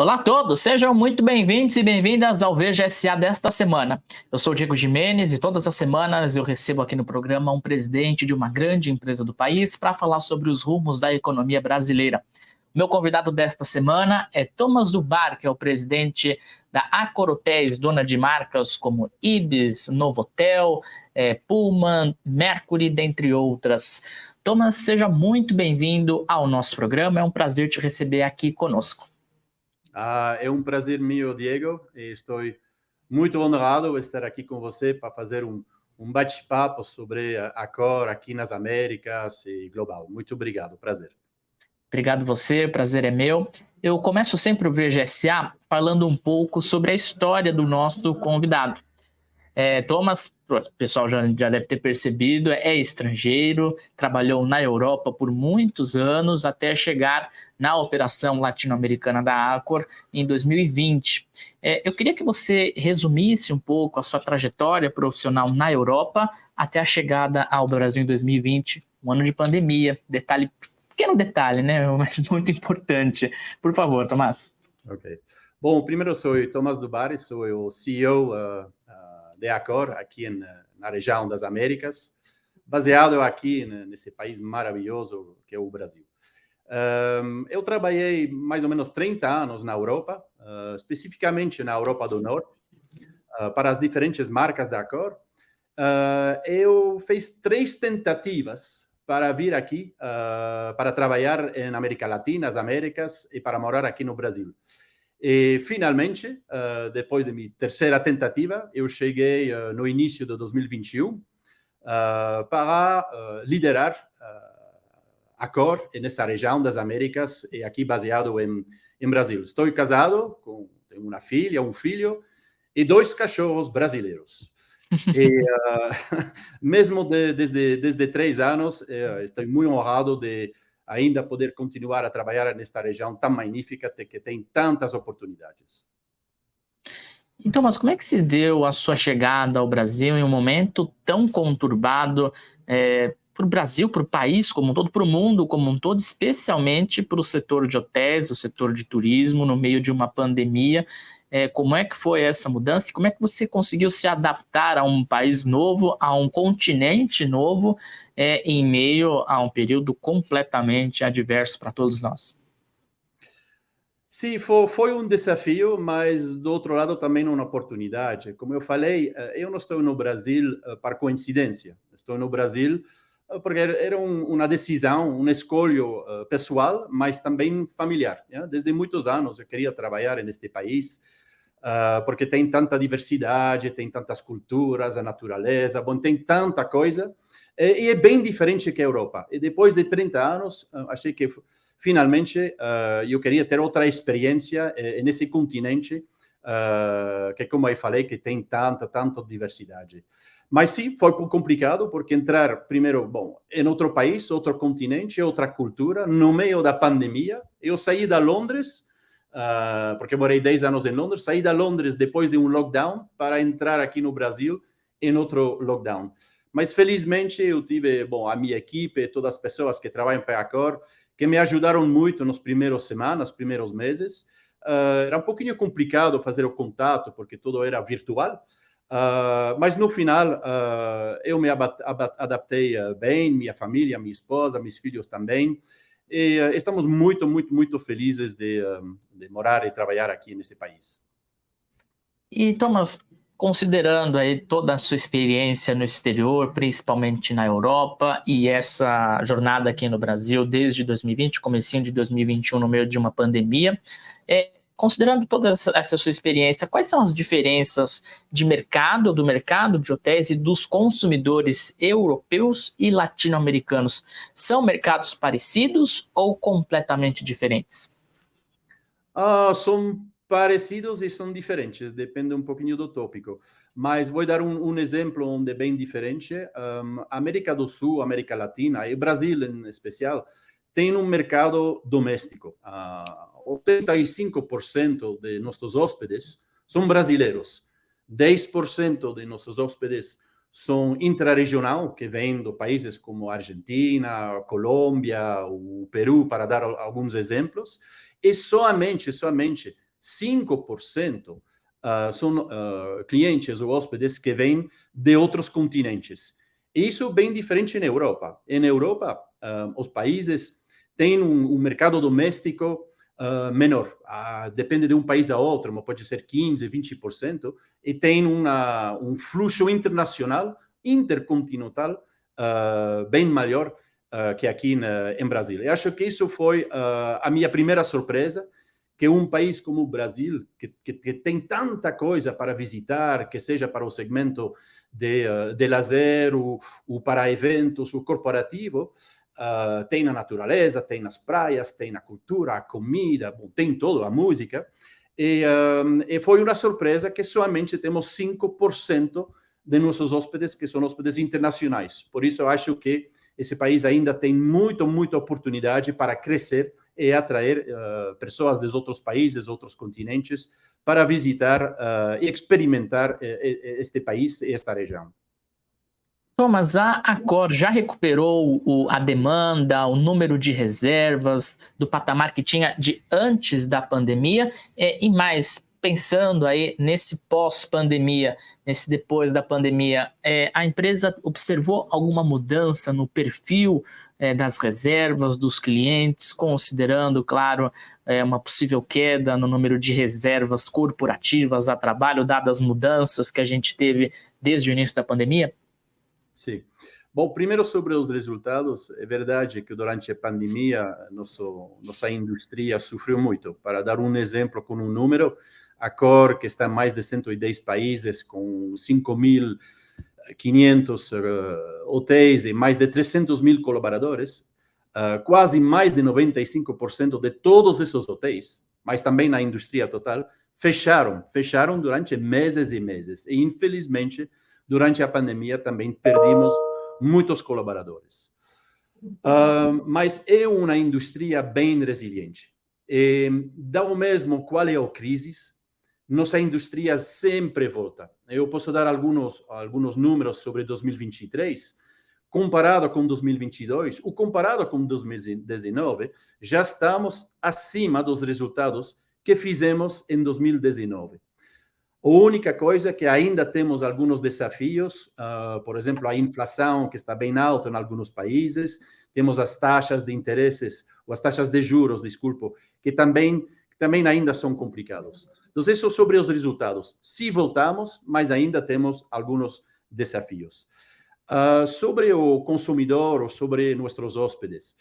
Olá a todos, sejam muito bem-vindos e bem-vindas ao VGSA desta semana. Eu sou o Diego Gimenez e todas as semanas eu recebo aqui no programa um presidente de uma grande empresa do país para falar sobre os rumos da economia brasileira. Meu convidado desta semana é Thomas Dubar, que é o presidente da Accor Hotéis, dona de marcas como Ibis, Novotel, Pullman, Mercury, dentre outras. Thomas, seja muito bem-vindo ao nosso programa, é um prazer te receber aqui conosco. É um prazer meu, Diego, e estou muito honrado de estar aqui com você para fazer um bate-papo sobre a Accor aqui nas Américas e global. Muito obrigado, prazer. Obrigado você, prazer é meu. Eu começo sempre o VGSA falando um pouco sobre a história do nosso convidado. Thomas, o pessoal já deve ter percebido, é estrangeiro, trabalhou na Europa por muitos anos até chegar na operação latino-americana da Accor em 2020. Eu queria que você resumisse um pouco a sua trajetória profissional na Europa até a chegada ao Brasil em 2020, um ano de pandemia. Pequeno detalhe, né? Mas muito importante. Por favor, Tomás. Ok. Bom, primeiro sou Thomas Dubar, sou o CEO de Accor aqui na região das Américas, baseado aqui nesse país maravilhoso que é o Brasil. Eu trabalhei mais ou menos 30 anos na Europa, especificamente na Europa do Norte, para as diferentes marcas da Accor. Eu fiz 3 tentativas para vir aqui, para trabalhar na América Latina, as Américas, e para morar aqui no Brasil. E, finalmente, depois de minha terceira tentativa, eu cheguei no início de 2021 para liderar Accor nessa região das Américas e aqui baseado em Brasil. Estou casado, tenho uma filha, um filho e 2 cachorros brasileiros. E, mesmo desde 3 anos, estou muito honrado de ainda poder continuar a trabalhar nesta região tão magnífica que tem tantas oportunidades. Então, mas como é que se deu a sua chegada ao Brasil em um momento tão conturbado para o Brasil, para o país como um todo, para o mundo como um todo, especialmente para o setor de hotéis, o setor de turismo, no meio de uma pandemia? Como é que foi essa mudança e como é que você conseguiu se adaptar a um país novo, a um continente novo, em meio a um período completamente adverso para todos nós? Sim, foi um desafio, mas do outro lado também uma oportunidade. Como eu falei, eu não estou no Brasil por coincidência. Estou no Brasil porque era uma decisão, uma escolha pessoal, mas também familiar. Desde muitos anos eu queria trabalhar neste país, porque tem tanta diversidade, tem tantas culturas, a natureza, bom, tem tanta coisa, e é bem diferente que a Europa. E depois de 30 anos, achei que finalmente eu queria ter outra experiência nesse continente, que, como eu falei, que tem tanta diversidade. Mas sim, foi complicado, porque entrar primeiro, em outro país, outro continente, outra cultura, no meio da pandemia. Eu saí da Londres, porque morei 10 anos em Londres, saí da Londres depois de um lockdown para entrar aqui no Brasil em outro lockdown. Mas felizmente eu tive, a minha equipe, todas as pessoas que trabalham para a Accor, que me ajudaram muito nas primeiras semanas, primeiros meses. Era um pouquinho complicado fazer o contato, porque tudo era virtual, mas no final eu me adaptei bem, minha família, minha esposa, meus filhos também. E estamos muito felizes de morar e trabalhar aqui nesse país. E, Thomas, considerando aí toda a sua experiência no exterior, principalmente na Europa, e essa jornada aqui no Brasil desde 2020, comecinho de 2021, no meio de uma pandemia, considerando toda essa sua experiência, quais são as diferenças do mercado de hotéis e dos consumidores europeus e latino-americanos? São mercados parecidos ou completamente diferentes? São parecidos e são diferentes, depende um pouquinho do tópico. Mas vou dar um exemplo onde é bem diferente. América do Sul, América Latina e Brasil em especial, tem um mercado doméstico. 85% de nossos hóspedes são brasileiros. 10% de nossos hóspedes são intrarregional, que vêm de países como Argentina, Colômbia, o Peru, para dar alguns exemplos. E somente 5% são clientes ou hóspedes que vêm de outros continentes. Isso é bem diferente na Europa. Na Europa, os países têm um mercado doméstico menor. Depende de um país a outro, mas pode ser 15%, 20%, e tem um fluxo internacional, intercontinental, bem maior que aqui em Brasil. Eu acho que isso foi a minha primeira surpresa, que um país como o Brasil, que tem tanta coisa para visitar, que seja para o segmento de lazer, ou para eventos, o corporativo, tem a natureza, tem as praias, tem a cultura, a comida, bom, tem tudo, a música. E foi uma surpresa que somente temos 5% de nossos hóspedes que são hóspedes internacionais. Por isso, eu acho que esse país ainda tem muita oportunidade para crescer e atrair pessoas de outros países, outros continentes, para visitar e experimentar este país e esta região. Thomas, a Accor já recuperou a demanda, o número de reservas do patamar que tinha de antes da pandemia? E mais, pensando aí nesse pós-pandemia, nesse depois da pandemia, a empresa observou alguma mudança no perfil das reservas dos clientes, considerando, claro, uma possível queda no número de reservas corporativas a trabalho, dadas as mudanças que a gente teve desde o início da pandemia? Sim. Bom, primeiro sobre os resultados, é verdade que durante a pandemia nossa indústria sofreu muito. Para dar um exemplo com um número, a Accor, que está em mais de 110 países, com 5.500 hotéis e mais de 300 mil colaboradores, quase mais de 95% de todos esses hotéis, mas também na indústria total, fecharam durante meses e meses. E, infelizmente, durante a pandemia também perdemos muitos colaboradores. Mas é uma indústria bem resiliente. E, da mesmo qual é a crise, nossa indústria sempre volta. Eu posso dar alguns números sobre 2023. Comparado com 2022, ou comparado com 2019, já estamos acima dos resultados que fizemos em 2019. A única coisa é que ainda temos alguns desafios, por exemplo, a inflação, que está bem alta em alguns países, temos as taxas de interesses, ou as taxas de juros, desculpa, que também ainda são complicados. Então, isso sobre os resultados. Se voltamos, mas ainda temos alguns desafios. Sobre o consumidor, ou sobre nossos hóspedes.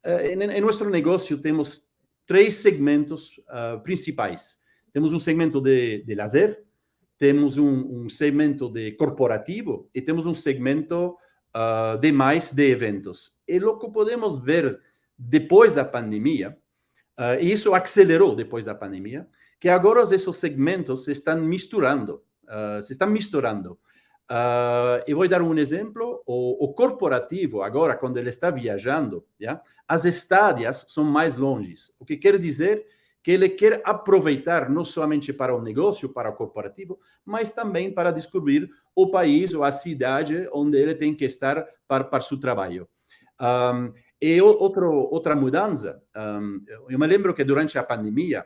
Em nosso negócio temos 3 segmentos principais. Temos um segmento de lazer, temos um segmento de corporativo e temos um segmento de eventos. E o que podemos ver depois da pandemia, e isso acelerou depois da pandemia, que agora esses segmentos se estão misturando. Eu vou dar um exemplo. O corporativo, agora, quando ele está viajando, as estadias são mais longes. O que quer dizer que ele quer aproveitar não somente para o negócio, para o corporativo, mas também para descobrir o país ou a cidade onde ele tem que estar para seu trabalho. E outra mudança, eu me lembro que durante a pandemia,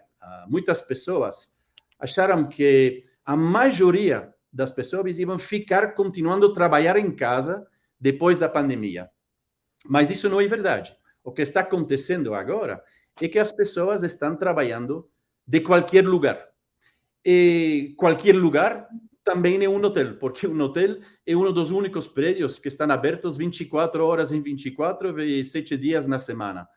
muitas pessoas acharam que a maioria das pessoas iam ficar continuando a trabalhar em casa depois da pandemia. Mas isso não é verdade. O que está acontecendo agora é que as pessoas estão trabalhando de qualquer lugar. E qualquer lugar também é um hotel, porque um hotel é um dos únicos prédios que estão abertos 24 horas em 24 e 7 dias na semana.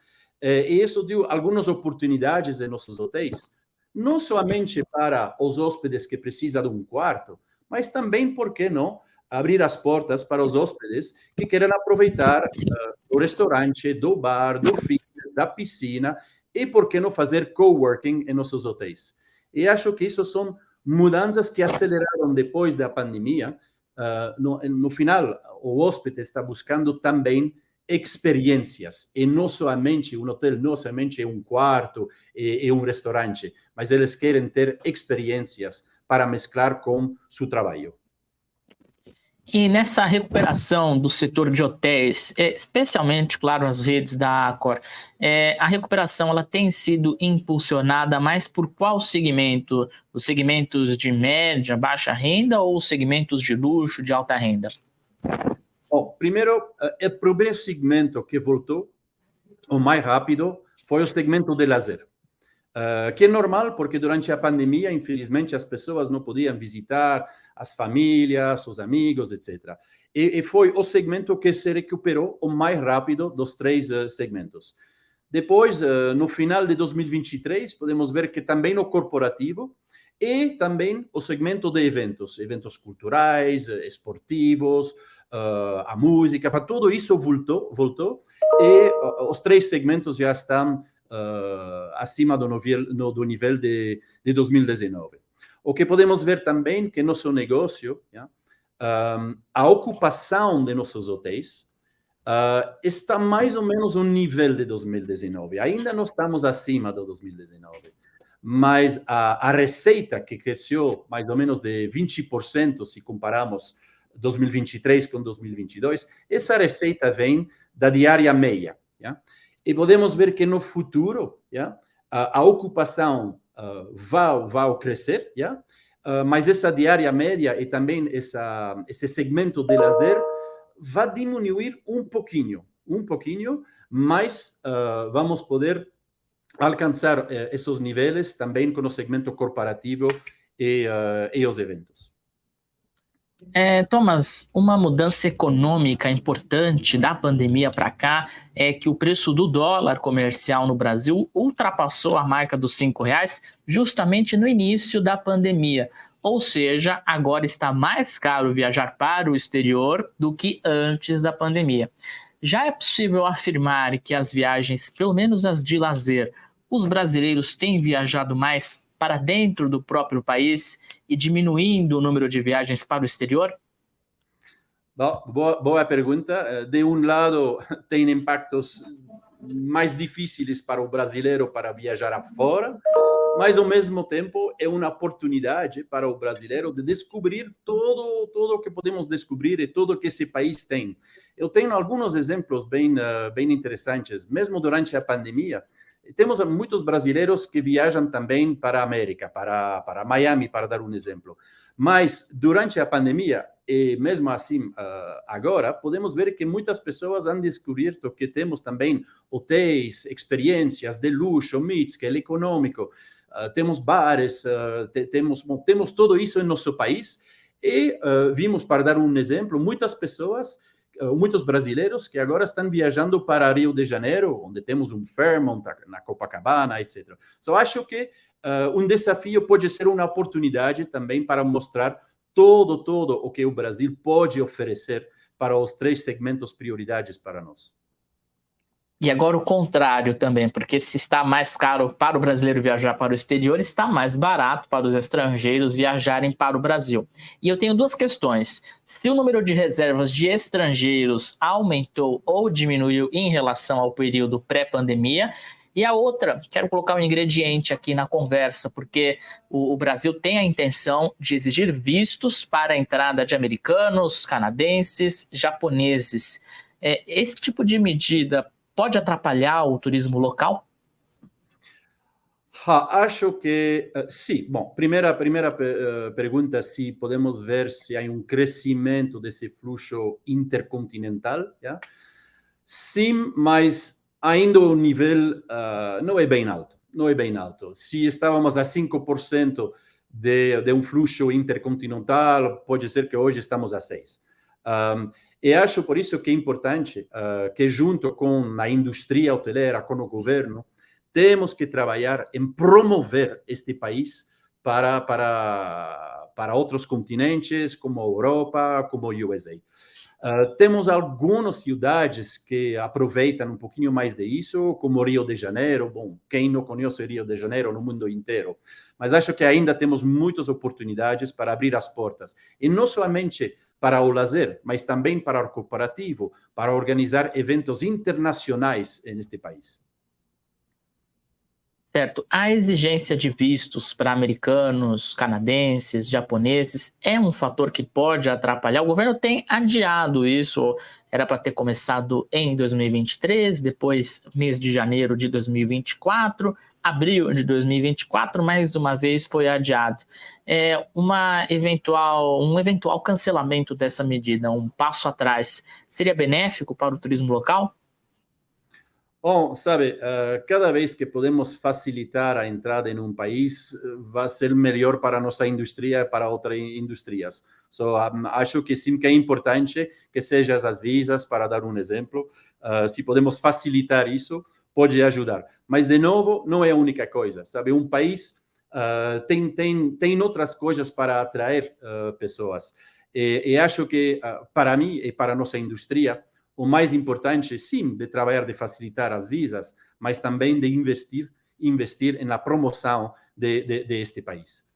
E isso deu algumas oportunidades em nossos hotéis, não somente para os hóspedes que precisam de um quarto, mas também, por que não, abrir as portas para os hóspedes que querem aproveitar do restaurante, do bar, do fitness, da piscina, e por que não fazer coworking em nossos hotéis. E acho que isso são mudanças que aceleraram depois da pandemia. No final, o hóspede está buscando também experiências, e não somente um hotel, não somente um quarto e um restaurante, mas eles querem ter experiências para mesclar com seu trabalho. E nessa recuperação do setor de hotéis, especialmente, claro, as redes da Accor, a recuperação ela tem sido impulsionada mais por qual segmento? Os segmentos de média, baixa renda ou os segmentos de luxo, de alta renda? Bom, primeiro, o primeiro segmento que voltou o mais rápido foi o segmento de lazer. Que é normal, porque durante a pandemia, infelizmente, as pessoas não podiam visitar as famílias, os amigos, etc. E foi o segmento que se recuperou o mais rápido dos três segmentos. Depois, no final de 2023, podemos ver que também o corporativo e também o segmento de eventos culturais, esportivos, a música, para tudo isso voltou e os três segmentos já estão acima do nível de 2019. O que podemos ver também que nosso negócio, a ocupação de nossos hotéis está mais ou menos no nível de 2019. Ainda não estamos acima do 2019, mas a receita que cresceu mais ou menos de 20% se comparamos 2023 com 2022, essa receita vem da diária meia. E podemos ver que no futuro a ocupação vai crescer, mas essa diária média e também esse segmento de lazer vai diminuir um pouquinho, mas vamos poder alcançar esses níveis também com o segmento corporativo e os eventos. Thomas, uma mudança econômica importante da pandemia para cá é que o preço do dólar comercial no Brasil ultrapassou a marca dos R$ 5 justamente no início da pandemia. Ou seja, agora está mais caro viajar para o exterior do que antes da pandemia. Já é possível afirmar que as viagens, pelo menos as de lazer, os brasileiros têm viajado mais para dentro do próprio país e diminuindo o número de viagens para o exterior? Boa pergunta. De um lado, tem impactos mais difíceis para o brasileiro para viajar afora, mas ao mesmo tempo é uma oportunidade para o brasileiro de descobrir tudo o que podemos descobrir e tudo que esse país tem. Eu tenho alguns exemplos bem interessantes. Mesmo durante a pandemia, temos muitos brasileiros que viajam também para a América, para Miami, para dar um exemplo. Mas durante a pandemia, e mesmo assim agora, podemos ver que muitas pessoas han descoberto que temos também hotéis, experiências de luxo, mid-scale, econômico, temos bares, temos tudo isso em nosso país. E vimos, para dar um exemplo, muitos brasileiros que agora estão viajando para Rio de Janeiro, onde temos um Fairmont, na Copacabana, etc. Só acho que um desafio pode ser uma oportunidade também para mostrar todo o que o Brasil pode oferecer para os três segmentos prioridades para nós. E agora o contrário também, porque se está mais caro para o brasileiro viajar para o exterior, está mais barato para os estrangeiros viajarem para o Brasil. E eu tenho duas questões. Se o número de reservas de estrangeiros aumentou ou diminuiu em relação ao período pré-pandemia, e a outra, quero colocar um ingrediente aqui na conversa, porque o Brasil tem a intenção de exigir vistos para a entrada de americanos, canadenses, japoneses. Esse tipo de medida pode atrapalhar o turismo local? Acho que sim. Bom, primeira pergunta, se podemos ver se há um crescimento desse fluxo intercontinental. Sim, mas ainda o nível não é bem alto. Se estávamos a 5% de um fluxo intercontinental, pode ser que hoje estamos a 6%. E acho por isso que é importante que, junto com a indústria hoteleira, com o governo, temos que trabalhar em promover este país para outros continentes, como a Europa, como a USA. Temos algumas cidades que aproveitam um pouquinho mais disso, como Rio de Janeiro. Bom, quem não conhece Rio de Janeiro no mundo inteiro? Mas acho que ainda temos muitas oportunidades para abrir as portas. E não somente para o lazer, mas também para o corporativo, para organizar eventos internacionais neste país. Certo. A exigência de vistos para americanos, canadenses, japoneses é um fator que pode atrapalhar. O governo tem adiado isso, era para ter começado em 2023, depois mês de janeiro de 2024, abril de 2024, mais uma vez foi adiado. Um eventual cancelamento dessa medida, um passo atrás, seria benéfico para o turismo local? Bom, sabe, cada vez que podemos facilitar a entrada em um país, vai ser melhor para a nossa indústria e para outras indústrias. Acho que sim, que é importante que sejam as visas, para dar um exemplo. Se podemos facilitar isso, pode ajudar. Mas, de novo, não é a única coisa, sabe? Um país tem outras coisas para atrair pessoas. E acho que, para mim e para a nossa indústria, o mais importante, sim, de trabalhar, de facilitar as visas, mas também de investir na promoção de este país.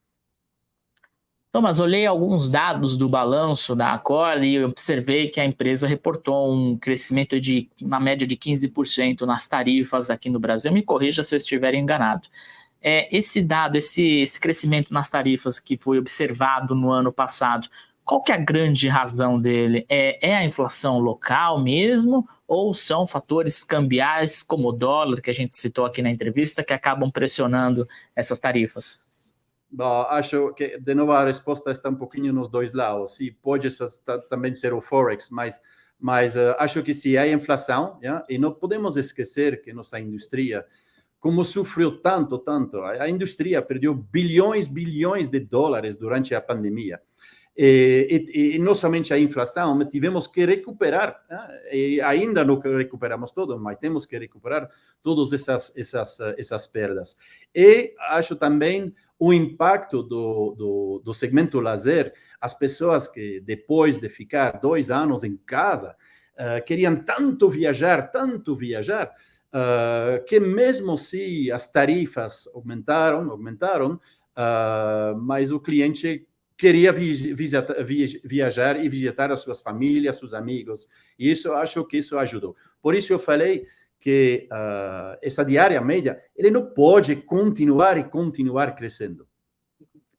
Thomas, olhei alguns dados do balanço da Accor e observei que a empresa reportou um crescimento de uma média de 15% nas tarifas aqui no Brasil. Me corrija se eu estiver enganado. Esse dado, esse crescimento nas tarifas que foi observado no ano passado, qual que é a grande razão dele? É a inflação local mesmo ou são fatores cambiais como o dólar, que a gente citou aqui na entrevista, que acabam pressionando essas tarifas? Bom, acho que, de novo, a resposta está um pouquinho nos dois lados. Sim, pode também ser o Forex, mas acho que sim, há inflação, yeah? E não podemos esquecer que nossa indústria, como sofreu tanto, a indústria perdeu bilhões de dólares durante a pandemia. E não somente a inflação, mas tivemos que recuperar, e ainda não recuperamos tudo, mas temos que recuperar todas essas perdas. E acho também o impacto do segmento lazer, as pessoas que depois de ficar 2 anos em casa, queriam tanto viajar, que mesmo se as tarifas aumentaram, mas o cliente queria viajar e visitar as suas famílias, seus amigos. E isso, acho que isso ajudou. Por isso eu falei que essa diária média, ele não pode continuar crescendo.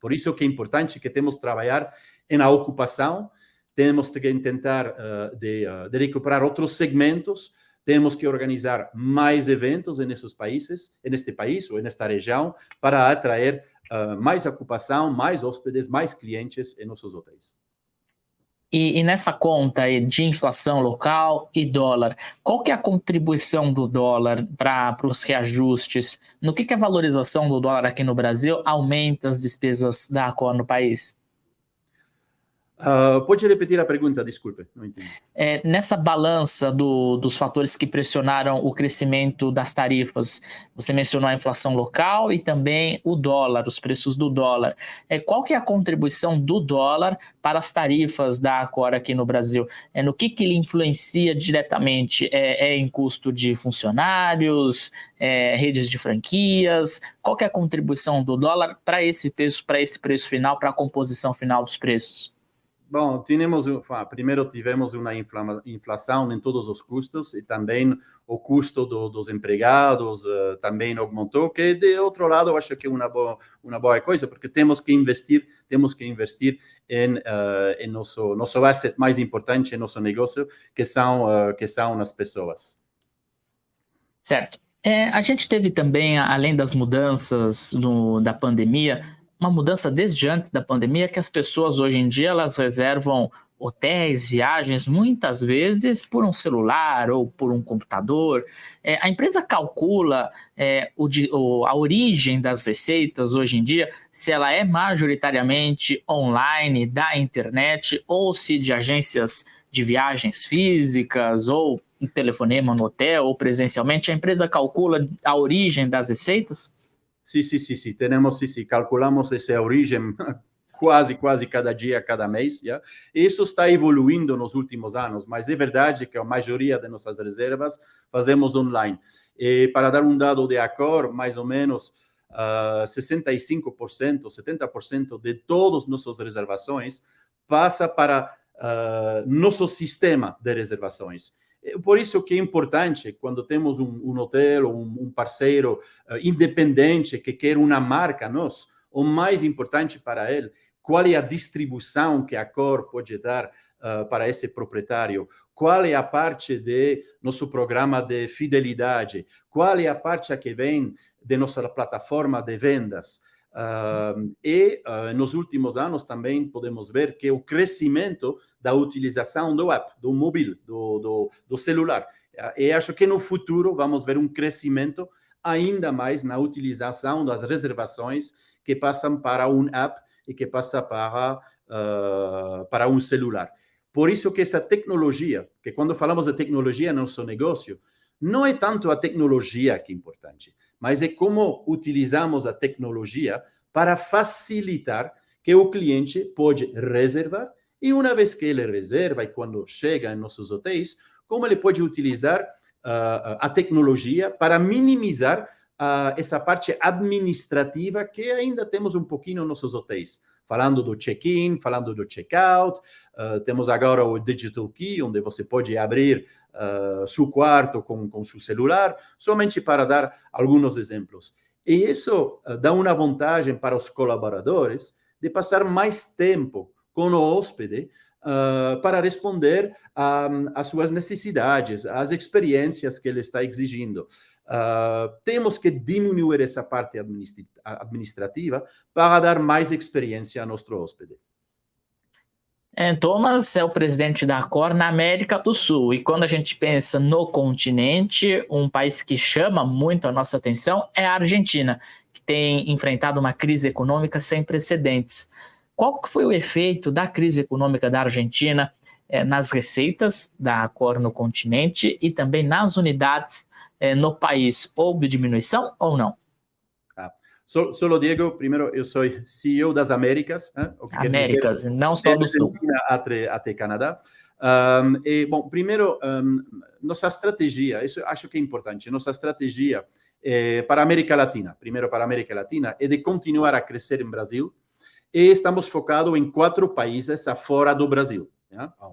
Por isso que é importante que temos que trabalhar na ocupação, temos que tentar de recuperar outros segmentos, temos que organizar mais eventos nesses países, neste país ou nesta região, para atrair mais ocupação, mais hóspedes, mais clientes em nossos hotéis. E nessa conta de inflação local e dólar, qual que é a contribuição do dólar para os reajustes? No que a valorização do dólar aqui no Brasil aumenta as despesas da Accor no país? Pode repetir a pergunta, desculpe, não entendi. Nessa balança dos fatores que pressionaram o crescimento das tarifas, você mencionou a inflação local e também o dólar, os preços do dólar. Qual que é a contribuição do dólar para as tarifas da Accor aqui no Brasil? No que ele influencia diretamente? Em custo de funcionários, redes de franquias? Qual que é a contribuição do dólar para esse preço final, para a composição final dos preços? Bom, primeiro tivemos uma inflação em todos os custos e também o custo dos empregados também aumentou, que de outro lado acho que é uma boa coisa, porque temos que investir em nosso asset mais importante, em nosso negócio, que são as pessoas. Certo. A gente teve também, além das mudanças da pandemia, uma mudança desde antes da pandemia, que as pessoas hoje em dia elas reservam hotéis, viagens, muitas vezes por um celular ou por um computador. A empresa calcula a origem das receitas hoje em dia, se ela é majoritariamente online, da internet, ou se de agências de viagens físicas, ou um telefonema no hotel, ou presencialmente. A empresa calcula a origem das receitas? Sim, calculamos essa origem quase cada dia, cada mês. Yeah? Isso está evoluindo nos últimos anos, mas é verdade que a maioria de nossas reservas fazemos online. E para dar um dado de Accor, mais ou menos 65%, 70% de todas nossas reservações passa para nosso sistema de reservações. Por isso que é importante, quando temos um hotel ou um parceiro independente que quer uma marca, o mais importante para ele, qual é a distribuição que a Accor pode dar para esse proprietário, qual é a parte de nosso programa de fidelidade, qual é a parte que vem de nossa plataforma de vendas. Nos últimos anos também podemos ver que o crescimento da utilização do app, do mobile, do celular. E acho que no futuro vamos ver um crescimento ainda mais na utilização das reservações que passam para um app e que passa para um celular. Por isso que essa tecnologia, que quando falamos de tecnologia no nosso negócio, não é tanto a tecnologia que é importante, mas é como utilizamos a tecnologia para facilitar que o cliente pode reservar e uma vez que ele reserva e quando chega em nossos hotéis, como ele pode utilizar a tecnologia para minimizar essa parte administrativa que ainda temos um pouquinho nos nossos hotéis. Falando do check-in, falando do check-out, temos agora o Digital Key, onde você pode abrir seu quarto com seu celular, somente para dar alguns exemplos. E isso dá uma vantagem para os colaboradores de passar mais tempo com o hóspede para responder às suas necessidades, às experiências que ele está exigindo. Temos que diminuir essa parte administrativa para dar mais experiência ao nosso hóspede. Thomas é o presidente da Accor na América do Sul, e quando a gente pensa no continente, um país que chama muito a nossa atenção é a Argentina, que tem enfrentado uma crise econômica sem precedentes. Qual foi o efeito da crise econômica da Argentina nas receitas da Accor no continente e também nas unidades no país? Houve diminuição ou não? Solo Diego, primeiro, eu sou CEO das Américas. Américas, não só do Sul. Até Canadá. Bom, primeiro, nossa estratégia, isso acho que é importante, nossa estratégia para a América Latina, primeiro para a América Latina, é de continuar a crescer em Brasil, e estamos focados em 4 países fora do Brasil.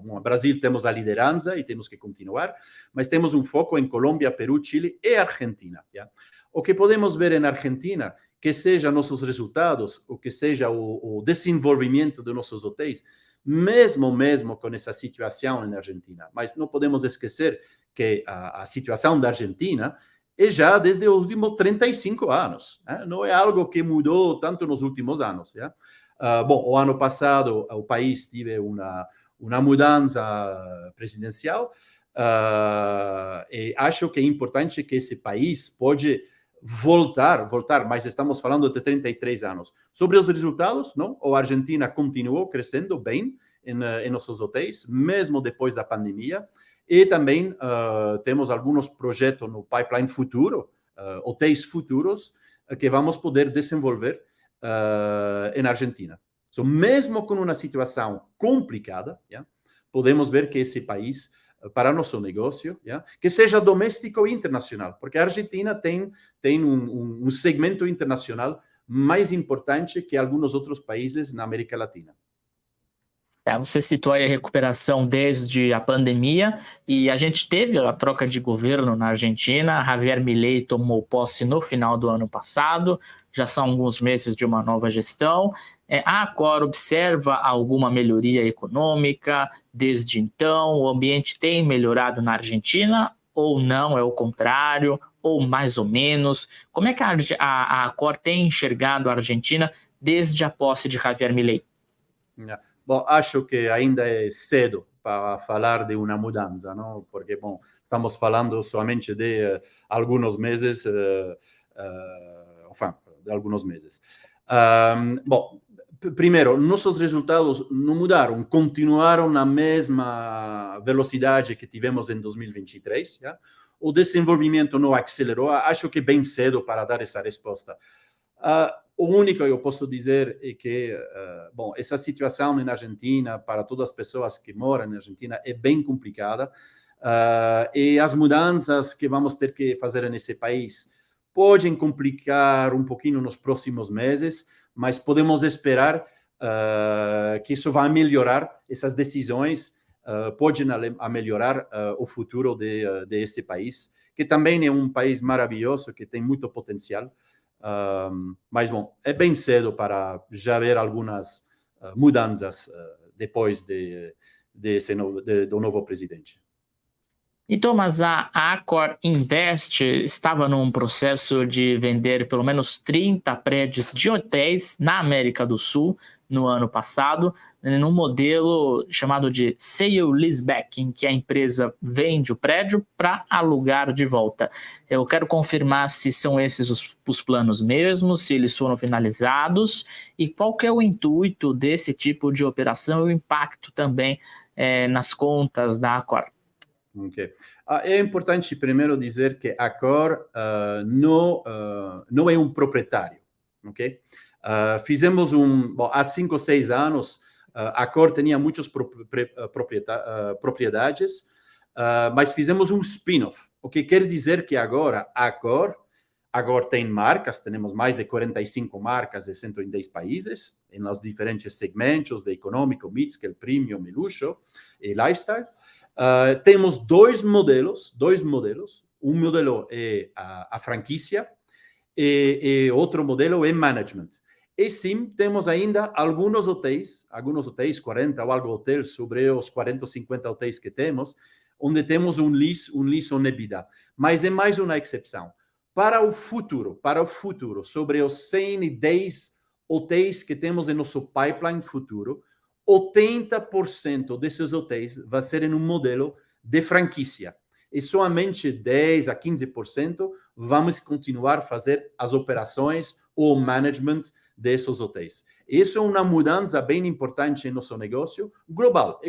No Brasil temos a liderança e temos que continuar, mas temos um foco em Colômbia, Peru, Chile e Argentina. O que podemos ver em Argentina, que seja nossos resultados, ou que seja o desenvolvimento de nossos hotéis, mesmo com essa situação na Argentina. Mas não podemos esquecer que a situação da Argentina é já desde os últimos 35 anos. Não é algo que mudou tanto nos últimos anos. Bom, o ano passado o país teve uma mudança presidencial, e acho que é importante que esse país pode voltar, mas estamos falando de 33 anos. Sobre os resultados, não? A Argentina continuou crescendo bem em nossos hotéis, mesmo depois da pandemia, e também temos alguns projetos no pipeline futuro, hotéis futuros, que vamos poder desenvolver na Argentina. So, mesmo com uma situação complicada, podemos ver que esse país, para nosso negócio, que seja doméstico ou internacional, porque a Argentina tem um segmento internacional mais importante que alguns outros países na América Latina. Você citou aí a recuperação desde a pandemia, e a gente teve a troca de governo na Argentina. Javier Milei tomou posse no final do ano passado, já são alguns meses de uma nova gestão. A Accor observa alguma melhoria econômica desde então? O ambiente tem melhorado na Argentina ou não? É o contrário? Ou mais ou menos? Como é que a Accor tem enxergado a Argentina desde a posse de Javier Milei? Bom, acho que ainda é cedo para falar de uma mudança, não? Porque, bom, estamos falando somente de alguns meses, de alguns meses. Bom, primeiro, nossos resultados não mudaram, continuaram na mesma velocidade que tivemos em 2023. O desenvolvimento não acelerou, acho que é bem cedo para dar essa resposta. O único que eu posso dizer é que, bom, essa situação na Argentina, para todas as pessoas que moram na Argentina, é bem complicada, e as mudanças que vamos ter que fazer nesse país podem complicar um pouquinho nos próximos meses, mas podemos esperar que isso vai melhorar essas decisões podem melhorar o futuro desse país, que também é um país maravilhoso, que tem muito potencial. Mas, bom, é bem cedo para já ver algumas mudanças depois do novo presidente. E Thomas, a Accor Invest estava num processo de vender pelo menos 30 prédios de hotéis na América do Sul no ano passado, num modelo chamado de sale-leaseback, em que a empresa vende o prédio para alugar de volta. Eu quero confirmar se são esses os planos mesmos, se eles foram finalizados e qual que é o intuito desse tipo de operação e o impacto também nas contas da Accor. Okay. É importante primeiro dizer que a Accor não é um proprietário, ok? Fizemos há 5 ou 6 anos, a Accor tinha muitas propriedades, mas fizemos um spin-off, o que quer dizer que agora a Accor tem marcas, temos mais de 45 marcas em 110 países, em os diferentes segmentos de econômico, mid-scale, premium, e luxo e lifestyle. Temos dois modelos. Um modelo é a franquia e outro modelo é management. E sim, temos ainda alguns hotéis, 40 ou algo hotéis, sobre os 40 ou 50 hotéis que temos, onde temos um lease on EBITDA. Mas é mais uma exceção. Para o futuro, sobre os 110 hotéis que temos em nosso pipeline futuro, 80% desses hotéis vai ser em um modelo de franquia. E somente 10 a 15% vamos continuar a fazer as operações ou management desses hotéis. Isso é uma mudança bem importante em nosso negócio, global.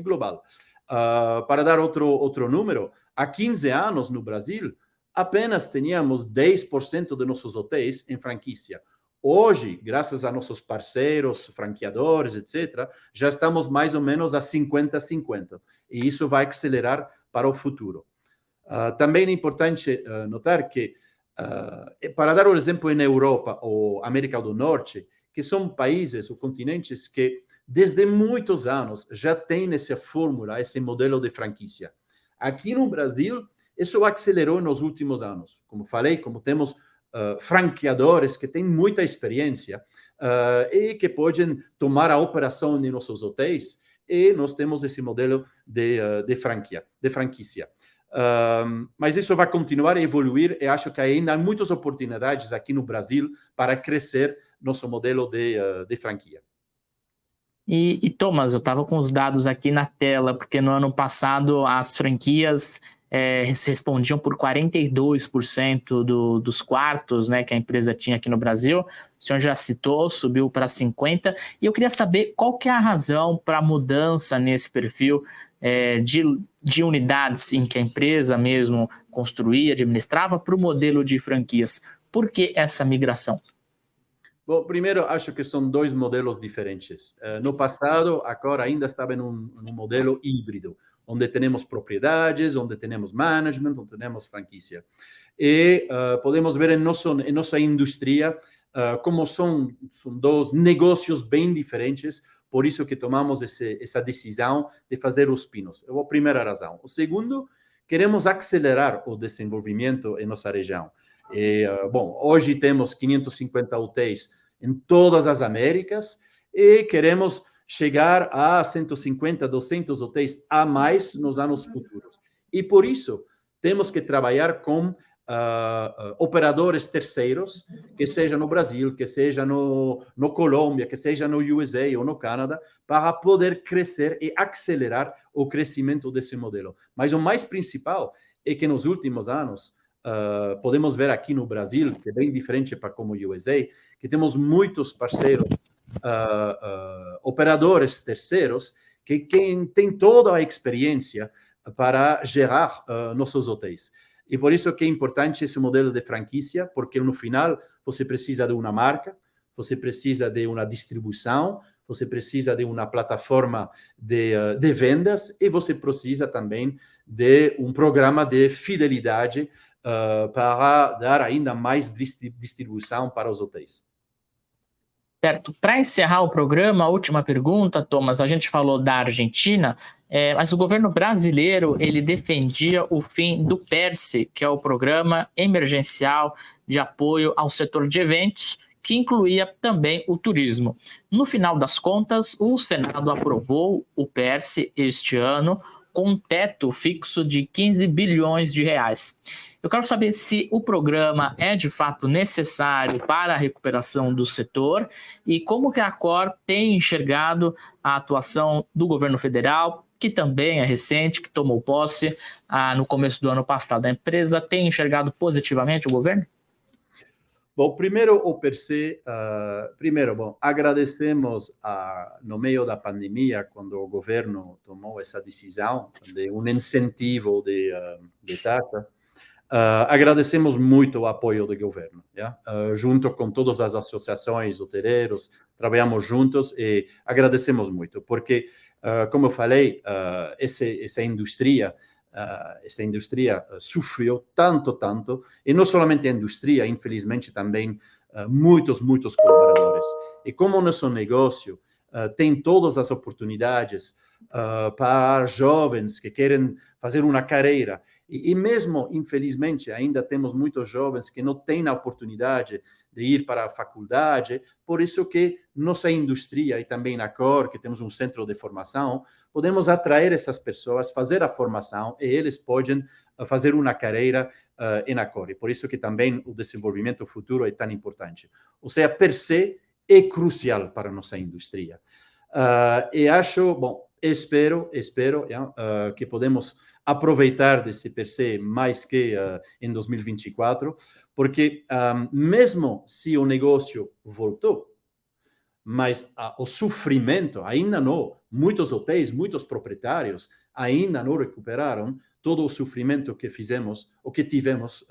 Para dar outro número, há 15 anos no Brasil, apenas tínhamos 10% de nossos hotéis em franquia. Hoje, graças a nossos parceiros, franqueadores, etc., já estamos mais ou menos a 50-50. E isso vai acelerar para o futuro. Também é importante notar que, para dar um exemplo em Europa ou América do Norte, que são países ou continentes que, desde muitos anos, já têm essa fórmula, esse modelo de franquia. Aqui no Brasil, isso acelerou nos últimos anos. Como falei, como temos franqueadores que têm muita experiência e que podem tomar a operação de nossos hotéis, e nós temos esse modelo de franquia. Mas isso vai continuar a evoluir e acho que ainda há muitas oportunidades aqui no Brasil para crescer nosso modelo de franquia. E Thomas, eu estava com os dados aqui na tela, porque no ano passado as franquias respondiam por 42% dos quartos, né, que a empresa tinha aqui no Brasil. O senhor já citou, subiu para 50%. E eu queria saber qual que é a razão para a mudança nesse perfil de unidades em que a empresa mesmo construía, administrava, para o modelo de franquias. Por que essa migração? Bom, primeiro, acho que são dois modelos diferentes. No passado, a Accor ainda estava num modelo híbrido, onde temos propriedades, onde temos management, onde temos franquia. E podemos ver em nossa indústria como são dois negócios bem diferentes, por isso que tomamos essa decisão de fazer os spin-offs. É a primeira razão. O segundo, queremos acelerar o desenvolvimento em nossa região. Bom, hoje temos 550 hotéis em todas as Américas e queremos chegar a 150, 200 hotéis a mais nos anos futuros. E por isso, temos que trabalhar com operadores terceiros, que seja no Brasil, que seja no Colômbia, que seja no USA ou no Canadá, para poder crescer e acelerar o crescimento desse modelo. Mas o mais principal é que nos últimos anos, podemos ver aqui no Brasil, que é bem diferente para como o USA, que temos muitos parceiros, operadores terceiros, que têm toda a experiência para gerar nossos hotéis. E por isso que é importante esse modelo de franquia, porque no final você precisa de uma marca, você precisa de uma distribuição, você precisa de uma plataforma de vendas e você precisa também de um programa de fidelidade para dar ainda mais distribuição para os hotéis. Certo. Para encerrar o programa, a última pergunta, Thomas, a gente falou da Argentina, mas o governo brasileiro ele defendia o fim do PERSE, que é o Programa Emergencial de Apoio ao Setor de Eventos, que incluía também o turismo. No final das contas, o Senado aprovou o PERSE este ano com um teto fixo de 15 bilhões de reais. Eu quero saber se o programa é de fato necessário para a recuperação do setor e como que a Accor tem enxergado a atuação do governo federal, que também é recente, que tomou posse no começo do ano passado. A empresa tem enxergado positivamente o governo? Bom, primeiro o PERSE, agradecemos no meio da pandemia, quando o governo tomou essa decisão de um incentivo de taxa, agradecemos muito o apoio do governo, junto com todas as associações, hoteleiros, trabalhamos juntos e agradecemos muito, porque, como eu falei, essa indústria sofreu tanto, e não somente a indústria, infelizmente também muitos colaboradores. E como o nosso negócio tem todas as oportunidades para jovens que querem fazer uma carreira, e mesmo, infelizmente, ainda temos muitos jovens que não têm a oportunidade de ir para a faculdade, por isso que nossa indústria e também a Accor, que temos um centro de formação, podemos atrair essas pessoas, fazer a formação e eles podem fazer uma carreira em Accor. E por isso que também o desenvolvimento futuro é tão importante. Ou seja, PERSE é crucial para a nossa indústria. E acho, espero que podemos aproveitar desse PERSE mais que em 2024, porque mesmo se o negócio voltou, mas o sofrimento ainda não, muitos hotéis, muitos proprietários ainda não recuperaram todo o sofrimento que tivemos,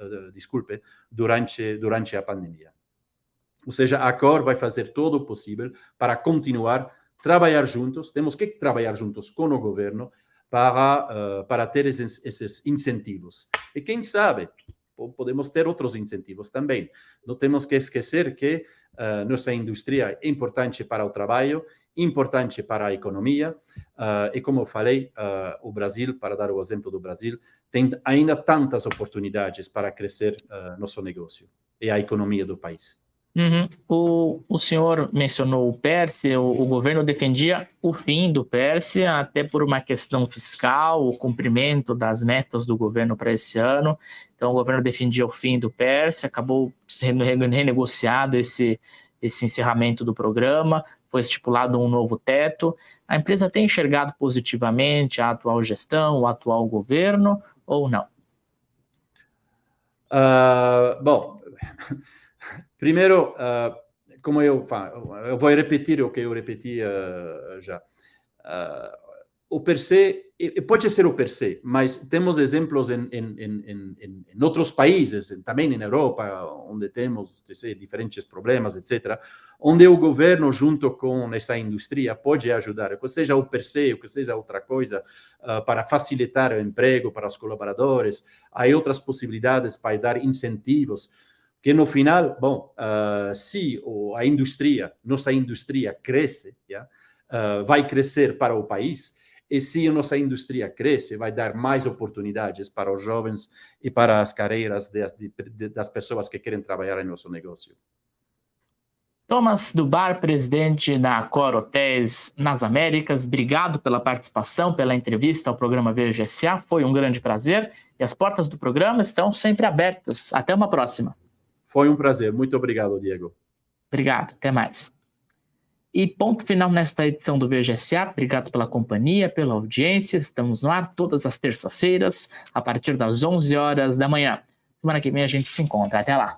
durante a pandemia. Ou seja, a Accor vai fazer todo o possível para continuar trabalhar juntos, temos que trabalhar juntos com o governo para ter esses incentivos. E quem sabe, podemos ter outros incentivos também. Não temos que esquecer que nossa indústria é importante para o trabalho, importante para a economia, e como eu falei, o Brasil, para dar o exemplo do Brasil, tem ainda tantas oportunidades para crescer nosso negócio e a economia do país. O senhor mencionou o PERSE, o governo defendia o fim do PERSE, até por uma questão fiscal, o cumprimento das metas do governo para esse ano. Então, o governo defendia o fim do PERSE, acabou sendo renegociado esse encerramento do programa, foi estipulado um novo teto. A empresa tem enxergado positivamente a atual gestão, o atual governo, ou não? Primeiro, como eu vou repetir o que eu repeti já. O PERSE, pode ser o PERSE, mas temos exemplos em outros países, também na Europa, onde temos diferentes problemas, etc., onde o governo, junto com essa indústria, pode ajudar, que seja o PERSE, ou que seja outra coisa, para facilitar o emprego para os colaboradores. Há outras possibilidades para dar incentivos, que no final, se nossa indústria cresce, vai crescer para o país, e se a nossa indústria cresce, vai dar mais oportunidades para os jovens e para as carreiras das pessoas que querem trabalhar em nosso negócio. Thomas do Bar, presidente da Accor Hotéis nas Américas, obrigado pela participação, pela entrevista ao programa VGSA, foi um grande prazer, e as portas do programa estão sempre abertas. Até uma próxima. Foi um prazer. Muito obrigado, Diego. Obrigado. Até mais. E ponto final nesta edição do VGSA. Obrigado pela companhia, pela audiência. Estamos no ar todas as terças-feiras, a partir das 11 horas da manhã. Semana que vem a gente se encontra. Até lá.